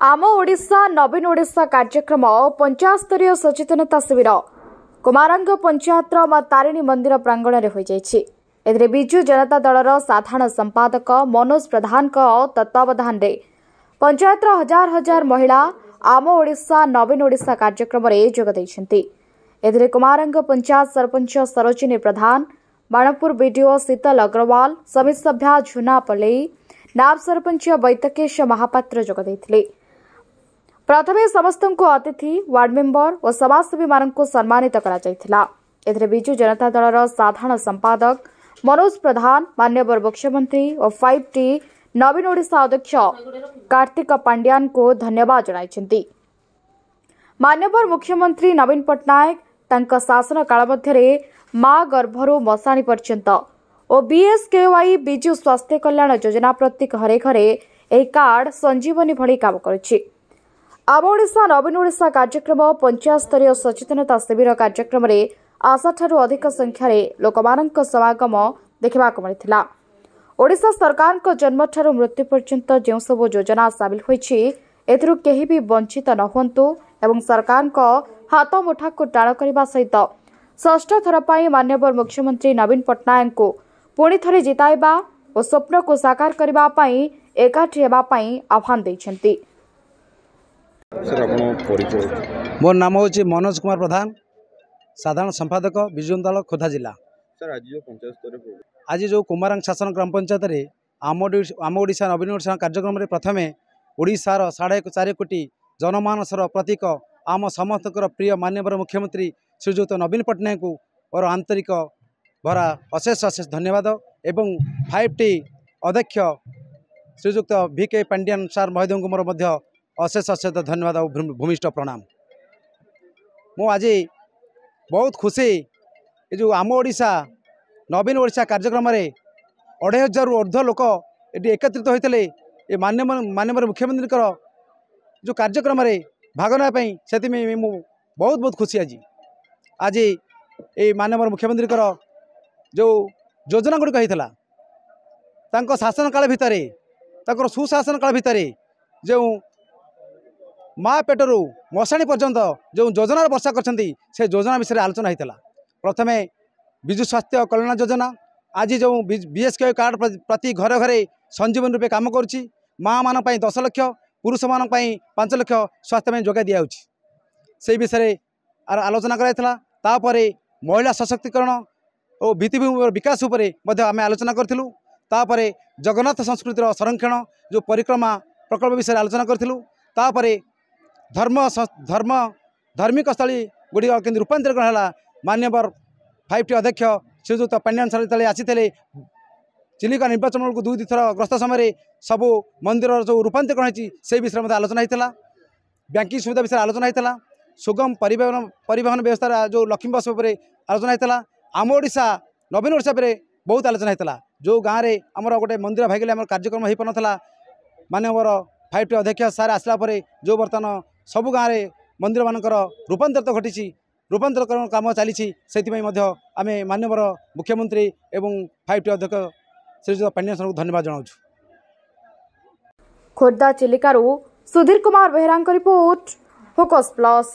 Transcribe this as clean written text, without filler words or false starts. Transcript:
आम ओडिशा नवीन ओडिशा कार्यक्रम पंचायत स्तरीय सचेतनता शिविर कुमारंग पंचायत मां तारिणी मंदिर प्रांगण में हो बिजु जनता दलर साधारण संपादक मनोज प्रधान तत्वावधान में पंचायत हजार हजार महिला आम ओडिशा नवीन ओडिशा कार्यक्रम में जोगद कुमारंग पंचायत सरपंच सरोजिनी प्रधान बाणपुर बीडीओ शीतल अग्रवाल समिति सभ्या झुना पल्लई नाब सरपंच बैतकेश महापात्र जोगद प्रथमे समस्त अतिथि वार्ड मेंबर और समाजसेवी मानक सम्मानित करा बिजु जनता दलर साधारण संपादक मनोज प्रधान माननीय मुख्यमंत्री और 5T नवीन ओडिशा अध्यक्ष कार्तिक पांड्यान को धन्यवाद जणाइछन्ति। माननीय मुख्यमंत्री नवीन पट्टनायक तांका शासन काल मध्यरे मां गर्भरू मशाणी पर्यंत और BSKY बिजु स्वास्थ्य कल्याण योजना प्रति घरे घरे एक कार्ड संजीवनी भली काम करुछि। आम ओडिशा नवीन ओडिशा कार्यक्रम पंचायत स्तरीय सचेतनता शिविर कार्यक्रम में आशाठारू अधिक संख्यार लोकमानक समागम देखा मिलता। ओडिशा सरकार जन्मठारू मृत्यु पर्यंत जो सब योजना सामिल होइछि एथिरु केही भी वंचित न हुंतु एवं सरकार हाथ मुठा को टाण करने सहित षष्ठ थर पर माननीय मुख्यमंत्री नवीन पट्टनायक को पुणी थे जिताइबा और स्वप्न को साकार करने एकाठी होगापी आह्वान देइछन्ति। मोर नाम हूँ मनोज कुमार प्रधान साधारण संपादक बिजु जनता दल खोर्धा जिला। सर आज जो पंचायत आज जो कुमारंग शासन ग्राम पंचायत रे आम ओडिशा नवीन ओडिशा कार्यक्रम में प्रथमे ओडिशार 4.5 कोटी जनमानसर प्रतीक आम समस्त प्रिय माननीय मुख्यमंत्री श्रीजुक्त नवीन पट्टनायक को और आंतरिक भरा अशेष अशेष धन्यवाद एवं 5T अध्यक्ष श्रीजुक्त VK पांड्यान सार महोदय को मोर अशेष अशेष धन्यवाद और भूमिष्ठ प्रणाम। मु आज बहुत खुशी ये जो आम ओडिशा नवीन ओडिशा कार्यक्रम में 2,500 ऊर्ध्व लोक ये एकत्रित होते ये माननीय मुख्यमंत्री जो कार्यक्रम में भाग नापी से बहुत बहुत खुशी आज ये माननीय मुख्यमंत्री जो योजना गुड़िक होता शासन काल भितर सुशासन काल भितर जो माँ पेटरू मशाणी पर्यंत जो योजना वर्षा करछंती से योजना विषय आलोचना होता। प्रथमे बिजु स्वास्थ्य कल्याण योजना आज जो BSKY कार्ड प्रति घरे घरे संजीवन रूपे काम करुच्ची माँ मान 10 लाख पुरुष मान 5 लाख स्वास्थ्य जोगा दिया से विषय आलोचना कराइला। महिला सशक्तिकरण और भित्तिभूमि विकास उपर आम आलोचना करूँ। जगन्नाथ संस्कृतिर संरक्षण जो परिक्रमा प्रकल्प विषय आलोचना करूँ। धार्मिक स्थली गुड़ी के रूपांतरण है माननीय 5T अध्यक्ष श्रीजुक्त पांड्यान सर आसी चिलिका निर्वाचन को 2 थर ग्रस्त समय सबू मंदिर जो रूपांतरण से विषय आलोचना होता। बैंकिंग सुविधा विषय आलोचना होता। सुगम परिवहन व्यवस्था जो लक्ष्मी बस आलोचना होता। आम ओडिशा नवीन ओडिशा बहुत आलोचना होता। जो गाँव में आमर गोटे मंदिर भाईगले आम कार्यक्रम हो पारा माननीय 5T अध्यक्ष सार आसला जो बर्तमान सबु गाँव में मंदिर मानकर रूपांतरित घटी रूपांतरण काम चली आम माननीय मुख्यमंत्री एवं 5T अध्यक्ष श्रीजुक्त पांड्यान सर को धन्यवाद जनाऊँ। खोर्धा चिलिकारु Sudhir Kumar Behera report focus plus.